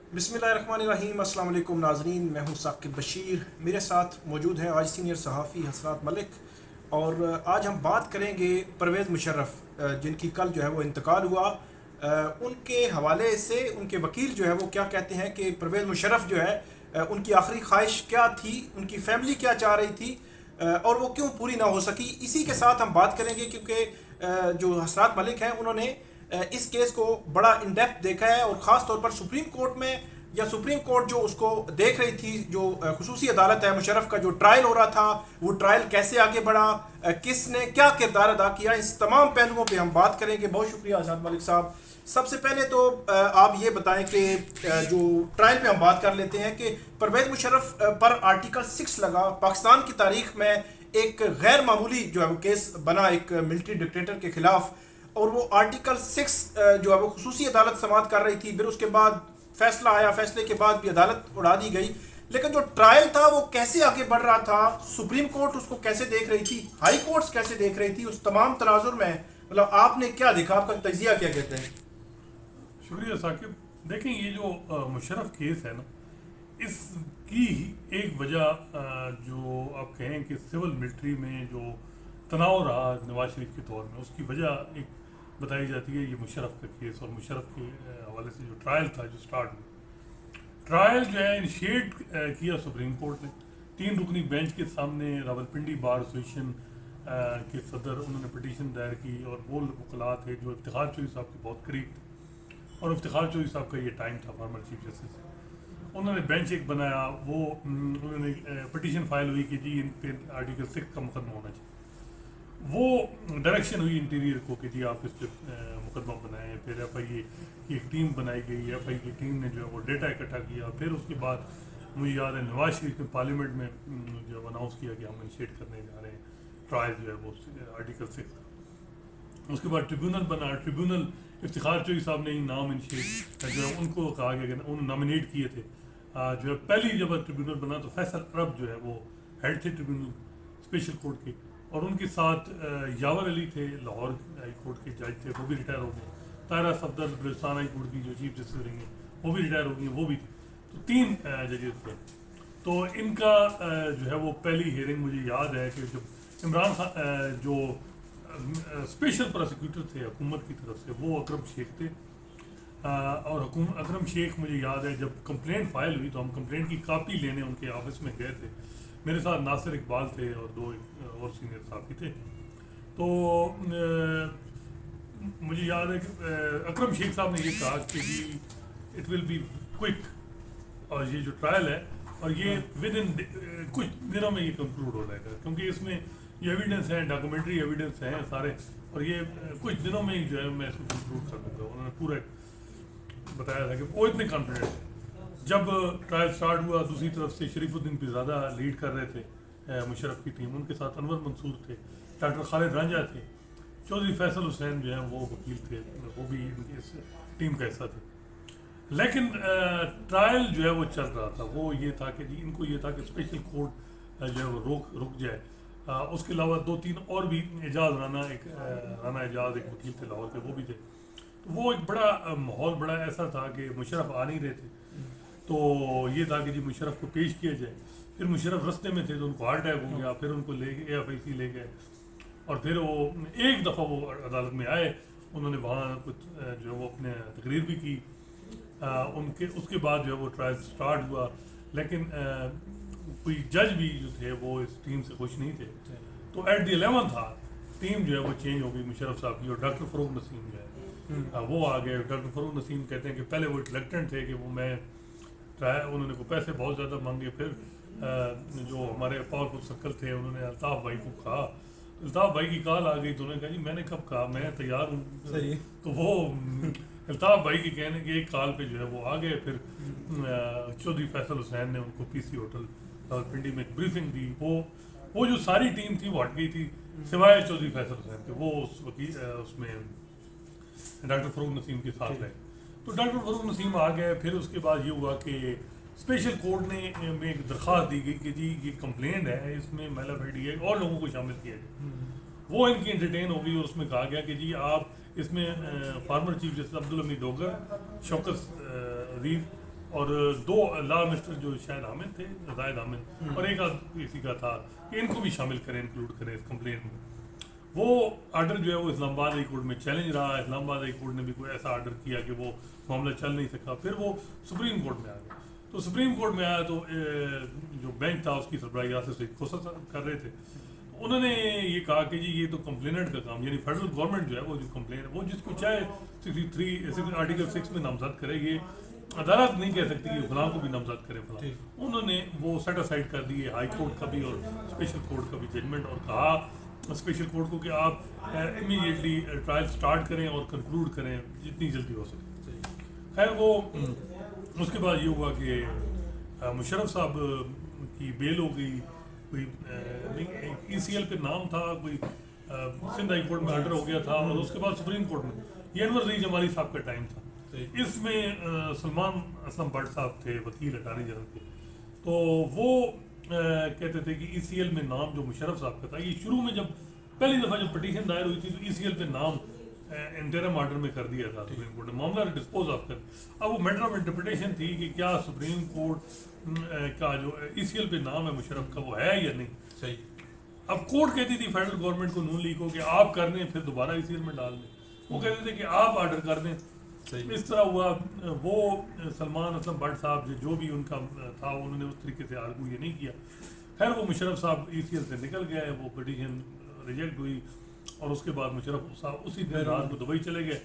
बिस्मिल्लाहिर्रहमानिर्रहीम। अस्सलाम वालेकुम नाज़रीन, मैं हूं साकिब बशीर। मेरे साथ मौजूद हैं आज सीनियर सहाफ़ी हसरत मलिक। और आज हम बात करेंगे परवेज़ मुशर्रफ, जिनकी कल जो है वो इंतकाल हुआ। उनके हवाले से उनके वकील जो है वो क्या कहते हैं कि परवेज़ मुशर्रफ जो है उनकी आखिरी ख्वाहिश क्या थी, उनकी फ़ैमिली क्या चाह रही थी और वो क्यों पूरी ना हो सकी। इसी के साथ हम बात करेंगे क्योंकि जो हसरत मलिक हैं उन्होंने इस केस को बड़ा इन डेप्थ देखा है और ख़ास तौर पर सुप्रीम कोर्ट में, या सुप्रीम कोर्ट जो उसको देख रही थी, जो खुसूसी अदालत है मुशर्रफ का जो ट्रायल हो रहा था, वो ट्रायल कैसे आगे बढ़ा, किसने क्या किरदार अदा किया, इस तमाम पहलुओं पे हम बात करेंगे। बहुत शुक्रिया आज़ाद मलिक साहब। सबसे पहले तो आप ये बताएं कि जो ट्रायल पे हम बात कर लेते हैं कि परवेज़ मुशर्रफ पर आर्टिकल 6 लगा। पाकिस्तान की तारीख में एक गैर मामूली जो है वो केस बना एक मिलिट्री डिक्टेटर के खिलाफ, और वो आर्टिकल 6 जो है वो खुसूसी अदालत समाअत कर रही थी। फिर उसके बाद फैसला आया, फैसले के बाद भी अदालत उड़ा दी गई। लेकिन जो ट्रायल था वो कैसे आगे बढ़ रहा था, सुप्रीम कोर्ट उसको कैसे देख रही थी, हाई कोर्ट्स कैसे देख रही थी, उस तमाम तनाजुर में मतलब आपने क्या देखा, आपका तजिया क्या कहते हैं? शुक्रिया साकिब। देखें, ये जो मुशर्रफ केस है ना, इसकी एक वजह जो आप कहें कि सिविल मिलिट्री में जो तनाव रहा नवाज शरीफ के दौर में, उसकी वजह एक बताई जाती है ये मुशर्रफ का केस। और मुशर्रफ के हवाले से जो ट्रायल था, जो स्टार्ट हुआ ट्रायल जो है इनिशिएट किया सुप्रीम कोर्ट ने 3 रुकनी बेंच के सामने। रावलपिंडी बार एसोसिएशन के सदर, उन्होंने पिटीशन दायर की और वो वकला थे जो इफ्तिखार चौधरी साहब के बहुत करीब थे। और इफ्तिखार चौधरी साहब का ये टाइम था फॉर्मर चीफ जस्टिस। उन्होंने बेंच एक बनाया, वो उन्होंने पिटीशन फाइल हुई कि जी इन पे आर्टिकल 6 का मुकदमा होना चाहिए। वो डायरेक्शन हुई इंटीरियर को कि जी आप इस पर मुकदमा बनाएं। फिर FIA की एक टीम बनाई गई। FIA की टीम ने जो है वो डेटा इकट्ठा किया। फिर उसके बाद मुझे याद है नवाज शरीफ ने पार्लियामेंट में जो अनाउंस किया कि हम इनिशिएट करने जा रहे हैं ट्रायल जो है वो आर्टिकल 6 का। उसके बाद ट्रिब्यूनल बना। ट्रिब्यूनल इफ्तिखार चौधरी साहब ने ही नाम इनिशिएट जो है उनको कहा गया कि उन्होंने नॉमिनेट किए थे। जो है पहली जब ट्रिब्यूनल बना तो फैसल अरब जो है वो हेड थे ट्रिब्यूनल स्पेशल कोर्ट के, और उनके साथ यावर अली थे, लाहौर हाई कोर्ट के जज थे, वो भी रिटायर हो गए। तारा सफदर बलुचिस्तान हाई कोर्ट की जो चीफ जस्टिस रही हैं वो भी रिटायर हो गई, वो भी थे। तो 3 जजेस थे। तो इनका जो है वो पहली हियरिंग मुझे याद है कि जब इमरान खान जो स्पेशल प्रोसिक्यूटर थे हुकूमत की तरफ से, वो अकरम शेख थे। और अकरम शेख, मुझे याद है जब कंप्लेंट फाइल हुई तो हम कंप्लेंट की कापी लेने उनके ऑफिस में गए थे। मेरे साथ नासिर इकबाल थे और 2 और सीनियर साथी थे। तो मुझे याद है कि अकरम शेख साहब ने ये कहा कि जी इट विल बी क्विक, और ये जो ट्रायल है और ये विद इन कुछ दिनों में ये कंक्लूड हो जाएगा, क्योंकि इसमें जो एविडेंस है, डॉक्यूमेंट्री एविडेंस हैं सारे, और ये कुछ दिनों में ही जो है मैं इसको कंक्लूड कर दूँगा। उन्होंने पूरा बताया था कि वो इतने कॉन्फिडेंट है। जब ट्रायल स्टार्ट हुआ, दूसरी तरफ से शरीफुद्दीन पिज़ादा लीड कर रहे थे मुशर्रफ की टीम, उनके साथ अनवर मंसूर थे, डॉक्टर खालिद रांझा थे, चौधरी फैसल हुसैन जो है वो वकील थे, वो भी इस टीम का हिस्सा थे। लेकिन ट्रायल जो है वो चल रहा था, वो ये था कि जी इनको ये था कि स्पेशल कोर्ट जो है वो रुक जाए। उसके अलावा 2-3 और भी, एजाज राना, राना एजाज एक वकील थे लाहौर के, वो भी थे। तो वो एक बड़ा माहौल बड़ा ऐसा था कि मुशर्रफ आ नहीं रहे थे। तो ये था कि जी मुशर्रफ को पेश किया जाए। फिर मुशर्रफ रास्ते में थे तो उनको हार्ट अटैक हो गया, फिर उनको ले गए AFIC ले गए, और फिर वो एक दफ़ा वो अदालत में आए, उन्होंने वहाँ कुछ जो है वो अपने तकरीर भी की। उनके उसके बाद जो है वो ट्रायल स्टार्ट हुआ। लेकिन कोई जज भी जो थे वो इस टीम से खुश नहीं थे। तो एट द 11th था टीम जो है वो चेंज हो गई मुशर्रफ साहब की, और डॉक्टर फ़रूक नसीम जो है वो आ गए। डॉक्टर फ़रूक नसीम कहते हैं कि पहले वो रिलक्टेंट थे कि वो मैं ट्राई, उन्होंने को पैसे बहुत ज़्यादा मांगे। फिर जो हमारे पावरफुल सर्कल थे उन्होंने अल्ताफ़ भाई को कहा, अल्ताफ़ भाई की कॉल आ गई तो उन्होंने कहा जी मैंने कब कहा, मैं तैयार हूँ। तो वो अल्ताफ़ भाई के कहने के एक कॉल पे जो है वो आ गए। फिर चौधरी फैसल हुसैन ने उनको PC होटल रावलपिंडी में एक ब्रीफिंग दी। वो जो सारी टीम थी वो हट गई थी, सिवाय चौधरी फैसल हुसैन के, वो उस वकील उसमें डॉक्टर फ़रूक नसीम के साथ रहे। तो डॉक्टर फ़रूक नसीम आ गए। फिर उसके बाद ये हुआ कि स्पेशल कोर्ट ने में एक दरख्वास्त दी गई कि जी ये कंप्लेंट है, इसमें महिला FIA और लोगों को शामिल किया जाए। वो इनकी एंटरटेन हो गई और उसमें कहा गया कि जी आप इसमें former chief justice Abdul Hamid Dogar, Shaukat Aziz और 2 लॉ मिनिस्टर जो शायद हामिद थे, जायद हामिद, और एक किसी का था कि इनको भी शामिल करें, इंक्लूड करें इस कंप्लेन में। वो आर्डर जो है वो इस्लामाबाद हाई कोर्ट में चैलेंज रहा। इस्लामाबाद हाई कोर्ट ने भी कोई ऐसा आर्डर किया कि वो मामला चल नहीं सका, फिर वो सुप्रीम कोर्ट में आ गया। तो सुप्रीम कोर्ट में आया तो जो बेंच था उसकी सरबराही आसिफ सईद खोसा कर रहे थे। उन्होंने ये कहा कि जी ये तो कंप्लेनेंट का काम, यानी फेडरल गवर्नमेंट जो है वो जो कंप्लेन है वो जिसको चाहे 63 आर्टिकल 6 में नामजद करे, ये अदालत नहीं कह सकती कि फलां को भी नामजद करे फलां। उन्होंने वो सेट असाइड कर दिए हाई कोर्ट का भी और स्पेशल कोर्ट का भी जजमेंट, और कहा स्पेशल कोर्ट को कि आप इमीडिएटली ट्रायल स्टार्ट करें और कंक्लूड करें जितनी जल्दी हो सके। खैर वो उसके बाद ये हुआ कि मुशर्रफ साहब की बेल हो गई, कोई ECL पे नाम था, कोई सिंध हाई कोर्ट में ऑर्डर हो गया था, और उसके बाद सुप्रीम कोर्ट में ये अनवर रईस जमाली साहब का टाइम था। इसमें सलमान असलम भट्ट साहब थे वकील अटार्नी जनरल के, तो वो कहते थे कि ECL में नाम जो मुशर्रफ साहब का था, ये शुरू में जब पहली दफ़ा जब पिटीशन दायर हुई थी तो ECL पे नाम इंटरम ऑर्डर में कर दिया था सुप्रीम कोर्ट ने, मामला डिस्पोज ऑफ कर। अब वो मैटर ऑफ इंटरप्रिटेशन थी कि क्या सुप्रीम कोर्ट का जो ECL पे नाम है मुशर्रफ का वो है या नहीं सही। अब कोर्ट कहती थी फेडरल गवर्नमेंट को, नून लीग को, कि आप कर दें फिर दोबारा ECL में डाल दें। वो कहते थे कि आप ऑर्डर कर दें। इस तरह हुआ। वो सलमान असलम भट्ट साहब जो भी उनका था उन्होंने उस तरीके से आर्गू ये नहीं किया। खैर वो मुशर्रफ साहब ECL से निकल गए, वो पिटीशन रिजेक्ट हुई, और उसके बाद मुशर्रफ साहब उसी दिन रात को दुबई चले गए,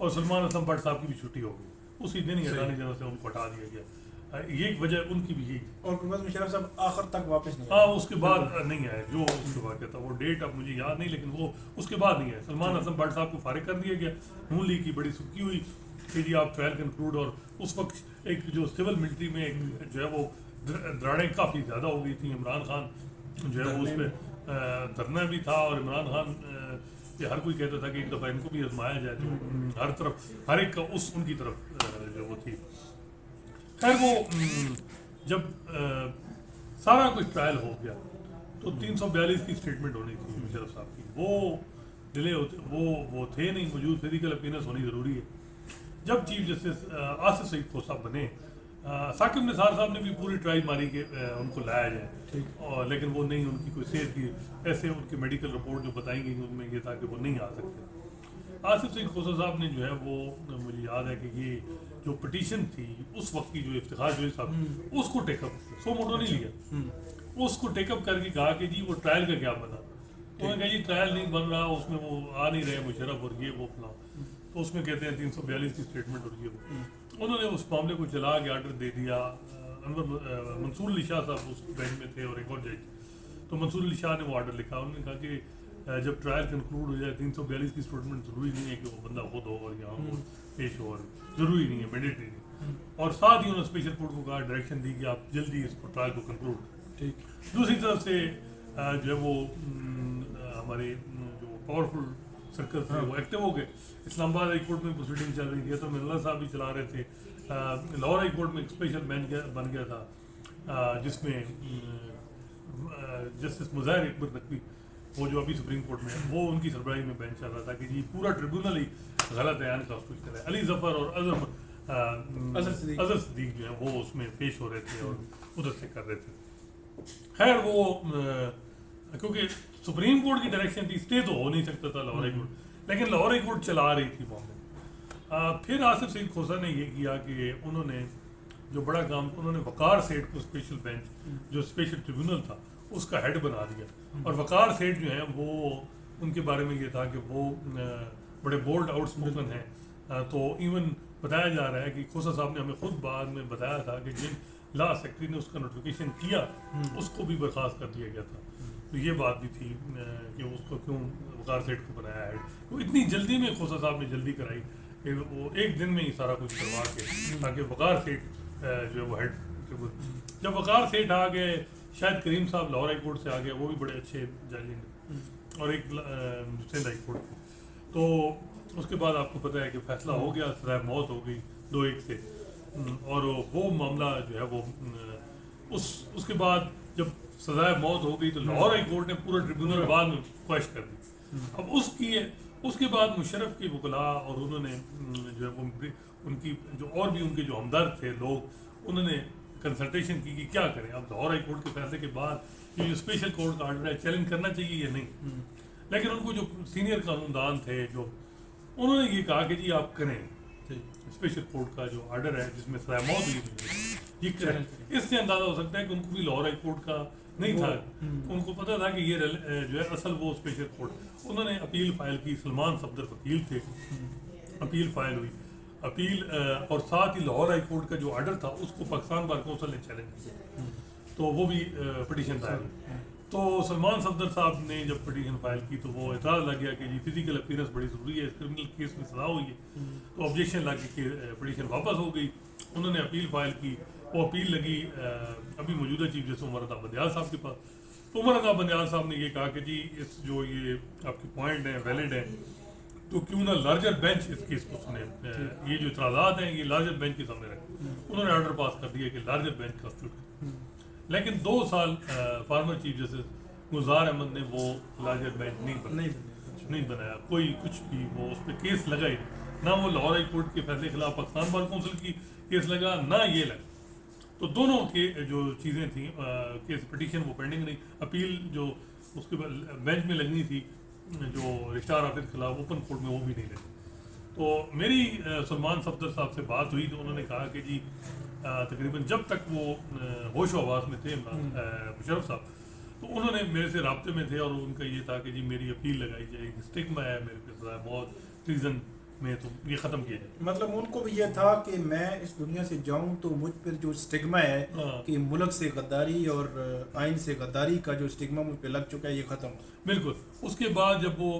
और सलमान असलम भट्ट साहब की भी छुट्टी हो गई उसी दिन ही, अटार्नी जनरल से उनको हटा दिया गया। ये वजह उनकी भी यही। और मुशर्रफ साहब आखिर तक वापस नहीं हाँ, उसके बाद नहीं आए, जो उसके बाद क्या था वो डेट अब मुझे याद नहीं, लेकिन वो उसके बाद नहीं आए। सलमान असलम भट्ट साहब को फारिग कर दिया गया। नून लीग की बड़ी सुर्खी हुई कि जी आप ट्रायल कंक्लूड, और उस वक्त एक जो सिविल मिलिट्री में एक जो है वो दराड़ें काफ़ी ज़्यादा हो गई थी। इमरान खान जो है वो उस पर धरना भी था, और इमरान खान कि हर कोई कहता था कि एक दफ़ा इनको भी आजमाया जाए, तो हर तरफ हर एक का उनकी तरफ जो वो थी। खैर वो जब सारा कुछ ट्रायल हो गया तो 342 की स्टेटमेंट होनी थी मुशर्रफ साहब की, वो डिले होते, वो थे नहीं मौजूद। फिजिकल अपीयरेंस होनी ज़रूरी है। जब चीफ जस्टिस आसिफ सईद खोसा बने, साकिब निसार साहब ने भी पूरी ट्राई मारी कि उनको लाया जाए, और लेकिन वो नहीं, उनकी कोई सेहत की ऐसे उनकी मेडिकल रिपोर्ट जो बताई गई उनमें ये था कि वो नहीं आ सकते। आसिफ सईद खोसा साहब ने जो है वो, मुझे याद है कि ये जो पिटीशन थी उस वक्त की, जो इफ्तिखार जोशी साहब, उसको टेकअप सो मोटो नहीं लिया, उसको टेकअप करके कहा कि जी वो ट्रायल का क्या बना। तो उन्होंने कहा जी ट्रायल नहीं बन रहा, उसमें वो आ नहीं रहे मुशर्रफ और ये वो फला। तो उसमें कहते हैं 342 की स्टेटमेंट और ये वो। उन्होंने उस मामले को चला के ऑर्डर दे दिया। मंसूर अली शाह साहब उस बेंच में थे और एक और जज। तो मंसूर अली शाह ने वो ऑर्डर लिखा। उन्होंने कहा कि जब ट्रायल कंक्लूड हो जाए 342 की स्टेटमेंट ज़रूरी नहीं है कि वो बंदा खुद हो और यहाँ पेश हो, और ज़रूरी नहीं है, मैंडेटरी नहीं। और साथ ही उन्होंने स्पेशल कोर्ट को कहा, डायरेक्शन दी कि आप जल्दी इसको ट्रायल को कंक्लूड। ठीक। दूसरी तरफ से जो है वो हमारे जो पावरफुल सर्कल थे वो एक्टिव हो गए। इस्लामाबाद हाई कोर्ट में प्रोसीडिंग चल रही थी, तो मिर्जा साहब भी चला रहे थे। लाहौर हाई कोर्ट में एक स्पेशल बेंच बन गया था जिसमें जस्टिस मुज़ाहिर अकबर नकवी, वो जो अभी सुप्रीम कोर्ट में है, वो उनकी सरबराही में बेंच चल रहा था कि जी पूरा ट्रिब्यूनल ही गलत है अनकॉन्स्टिट्यूशनल है। अली जफ़र और अजहर सिद्दीक जो है वो उसमें पेश हो रहे थे और उधर से कर रहे थे। खैर वो क्योंकि सुप्रीम कोर्ट की डायरेक्शन थी, स्टे तो हो नहीं सकता था लाहौर हाई कोर्ट, लेकिन लाहौर हाई कोर्ट चला रही थी मामले। फिर आसिफ सईद खोसा ने ये किया कि उन्होंने जो बड़ा काम, उन्होंने वकार सेठ को स्पेशल बेंच जो स्पेशल ट्रिब्यूनल था उसका हेड बना दिया। और वकार सेठ जो है वो, उनके बारे में ये था कि वो बड़े बोल्ड आउटस्पोकन हैं। तो इवन बताया जा रहा है कि खोसा साहब ने हमें खुद बाद में बताया था कि जिन लॉ सेक्रेटरी ने उसका नोटिफिकेशन किया उसको भी बर्खास्त कर दिया गया था। तो ये बात भी थी कि उसको क्यों वकार सेठ को बनाया हेड। तो इतनी जल्दी में खोसा साहब ने जल्दी कराई कि वो एक दिन में ही सारा कुछ करवा के, ताकि वकार सेठ जो है वो हेड। जब वकार सेठ आ गए, शायद करीम साहब लाहौर हाई कोर्ट से आ गए, वो भी बड़े अच्छे जज हैं, और एक सिंध हाई कोर्ट के। तो उसके बाद आपको पता है कि फैसला हो गया, सज़ाए मौत हो गई 2-1 से। और वो मामला जो है वो उसके बाद जब सज़ाए मौत हो गई तो लाहौर हाई कोर्ट ने पूरा ट्रिब्यूनल बाद में क्वेश्चन कर दी। अब उसके बाद मुशर्रफ के वकला और उन्होंने जो है वो उनकी जो और भी उनके जो हमदर्द थे लोग, उन्होंने कंसल्टेशन की कि क्या करें। अब लाहौर हाई कोर्ट के फैसले के बाद ये जो स्पेशल कोर्ट का आर्डर है चैलेंज करना चाहिए या नहीं, लेकिन उनको जो सीनियर कानूनदान थे जो उन्होंने ये कहा कि जी आप करें, स्पेशल कोर्ट का जो आर्डर है जिसमें सजा मौत हुई ये करें। इससे अंदाजा हो सकता है कि उनको भी लाहौर हाई कोर्ट का नहीं था, उनको पता था कि ये जो है असल वो स्पेशल कोर्ट। उन्होंने अपील फाइल की, सलमान सफदर वकील थे, अपील फाइल हुई, अपील और साथ ही लाहौर हाई कोर्ट का जो आर्डर था उसको पाकिस्तान बार कौंसिल ने चैलेंज किया, तो वो भी पिटीशन दायर हुई। तो सलमान सफदर साहब ने जब पिटीशन फाइल की तो वो एतराज़ लग गया कि जी फिजिकल अपीयरेंस बड़ी ज़रूरी है, क्रिमिनल केस में सजा हुई है, तो ऑब्जेक्शन लग के पिटीशन वापस हो गई। उन्होंने अपील फाइल की, वो अपील लगी अभी मौजूदा चीफ जस्टिस उमर अता बंदियाल साहब के पास। तो उमर अता बंदियाल साहब ने ये कहा कि जी इस जो ये आपके पॉइंट हैं वैलिड हैं, तो क्यों ना लार्जर बेंच इस केस को सुने, ये जो इतराज़ात हैं ये लार्जर बेंच के सामने रखें। उन्होंने ऑर्डर पास कर दिया कि लार्जर बेंच कंस्टिट्यूट, लेकिन 2 साल फॉर्मर चीफ जस्टिस गुलजार अहमद ने वो लार्जर बेंच नहीं बनाया, कोई कुछ भी वो उस पर केस लगा ही नहीं, ना वो लाहौर हाई कोर्ट के फैसले के खिलाफ पाकिस्तान बार कौंसिल की केस लगा, ना ये लगा। तो दोनों के जो चीज़ें थी केस पिटीशन वो पेंडिंग रही, अपील जो उसके बेंच में लगनी थी जो रिश्तार हाफिज के खिलाफ ओपन कोर्ट में वो भी नहीं लगी। तो मेरी सलमान सफदर साहब से बात हुई तो उन्होंने कहा कि जी तकरीबन जब तक वो होश आवास में थे मुशर्रफ साहब, तो उन्होंने मेरे से राब्ते में थे और उनका ये था कि जी मेरी अपील लगाई जाएगी, स्टिग्मा है मेरे पे सजा बहुत सीजन में, तो ये ख़त्म किया जाए। मतलब उनको भी ये था कि मैं इस दुनिया से जाऊं तो मुझ पर जो स्टिग्मा है कि मुल्क से गद्दारी और आइन से गद्दारी का जो स्टिग्मा मुझ पे लग चुका है ये ख़त्म हो। बिल्कुल। उसके बाद जब वो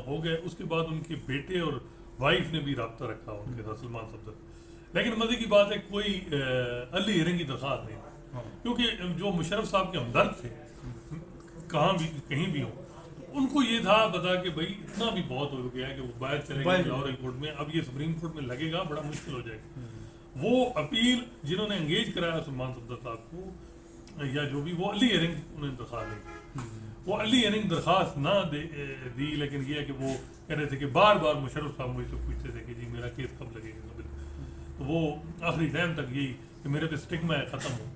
हो गए उसके बाद उनके बेटे और वाइफ ने भी रब्ता रखा उनके साथ सलमान सफदर, लेकिन मजे की बात है कोई अर्ली हियरिंग की दरख्वास्त नहीं, क्योंकि जो मुशर्रफ साहब के हमदर्द थे कहाँ भी कहीं भी हो, उनको ये था बता कि भाई इतना भी बहुत हो गया है कि वो बाहर चले गए लाहौर हाई कोर्ट में, अब ये सुप्रीम कोर्ट में लगेगा बड़ा मुश्किल हो जाएगा। वो अपील जिन्होंने एंगेज कराया सलमान सफदर साहब को या जो भी, वो अर्ली हियरिंग उन्होंने दरख्वास्त दी, वो अर्ली हियरिंग दरख्वास्त ना दी, लेकिन ये है कि वो कह रहे थे कि बार बार मुशर्रफ साहब मुझसे पूछते थे कि जी मेरा केस कब लगेगा, तो वो आखिरी टाइम तक यही कि मेरे पे स्टिग्मा है ख़त्म हो,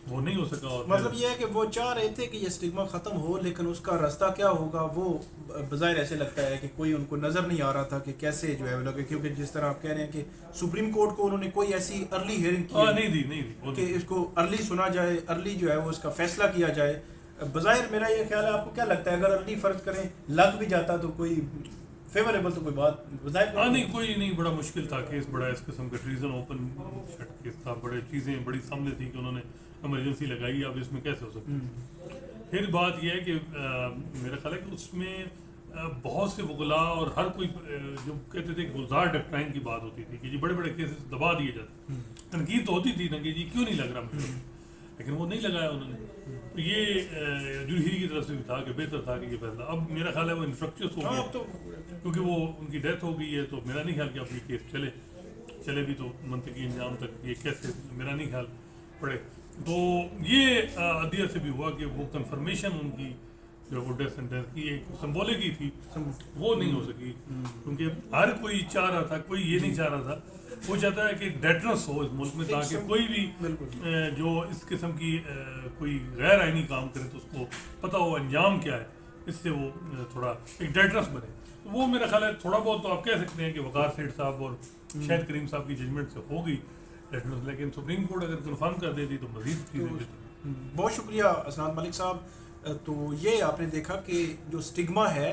वो नहीं हो सका। और मतलब ये है कि वो चाह रहे थे कि ये स्टिग्मा ख़त्म हो, लेकिन उसका रास्ता क्या होगा वो बज़ाहिर ऐसे लगता है कि कोई उनको नज़र नहीं आ रहा था कि कैसे जो है लगे, क्योंकि जिस तरह आप कह रहे हैं कि सुप्रीम कोर्ट को उन्होंने कोई ऐसी अर्ली हियरिंग नहीं दी कि इसको अर्ली सुना जाए, अर्ली जो है वो इसका फैसला किया जाए। बज़ाहिर मेरा ये ख्याल है, आपको क्या लगता है अगर अर्ली फ़र्ज करें लग भी जाता तो कोई फेवरेबल तो कोई बात नहीं, कोई नहीं, बड़ा मुश्किल था केस, बड़ा इस किस्म का ट्रीजन ओपन शट केस था, बड़े चीज़ें बड़ी सामने थी कि उन्होंने इमरजेंसी लगाई, अब इसमें कैसे हो सकती है। फिर बात यह है कि मेरा ख्याल है कि उसमें बहुत से वकला और हर कोई जो कहते थे गुलजार डक्टाइन की बात होती थी कि जी बड़े बड़े केसेस दबा दिए जाते, तनकीद तो होती थी ना कि जी क्यों नहीं लग रहा मुझे, लेकिन वो नहीं लगाया उन्होंने। तो ये जूही की तरफ से भी था कि बेहतर था कि ये फैसला, अब मेरा ख्याल है वो इंफ्रक्चर्स हो गया तो क्योंकि वो उनकी डेथ हो गई है, तो मेरा नहीं ख्याल कि अब ये केस चले भी तो मंतकी इंजाम तक ये कैसे, मेरा नहीं ख्याल पड़े। तो ये अदिया से भी हुआ कि वो कंफर्मेशन उनकी जो वो डेथ सेंटेंस की एक सिंबॉलिक ही थी वो नहीं हो सकी, क्योंकि हर कोई चाह रहा था, कोई ये नहीं चाह रहा था, वो चाहता है कि डेटर्स हो इस मुल्क में ताकि कोई भी जो इस किस्म की कोई गैर आइनी काम करे तो उसको पता हो अंजाम क्या है, इससे वो थोड़ा एक डेटर्स बने। तो वो मेरा ख्याल है थोड़ा बहुत तो आप कह सकते हैं कि वकार सेठ साहब और शाहिद करीम साहब की जजमेंट से हो गई डेटर्स, लेकिन सुप्रीम कोर्ट अगर कन्फर्म कर देती तो मजीद चीज़ें। बहुत शुक्रिया असनाद मलिक साहब। तो ये आपने देखा कि जो स्टिग्मा है,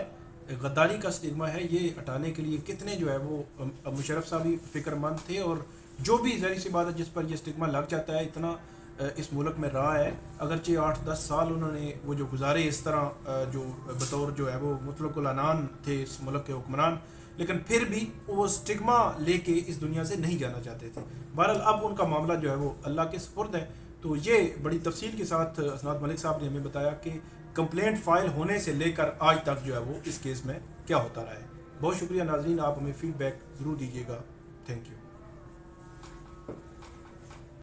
गद्दारी का स्टिग्मा है, ये हटाने के लिए कितने जो है वो मुशर्रफ साहब भी फिक्रमंद थे, और जो भी ज़ाहिर सी बात है जिस पर यह स्टिग्मा लग जाता है इतना इस मुल्क में रहा है, अगरचे 8-10 साल उन्होंने वो जो गुजारे इस तरह जो बतौर जो है वो मुतलकुल अनान थे इस मुल्क के हुक्मरान, लेकिन फिर भी वो स्टिग्मा लेके इस दुनिया से नहीं जाना चाहते थे। बहरहाल अब उनका मामला जो है वो अल्लाह के सुपुर्द है। तो ये बड़ी तफसील के साथ असनाद मलिक साहब ने हमें बताया कि कंप्लेंट फाइल होने से लेकर आज तक जो है वो इस केस में क्या होता रहा है। बहुत शुक्रिया नाजरीन, आप हमें फीडबैक ज़रूर दीजिएगा। Thank you.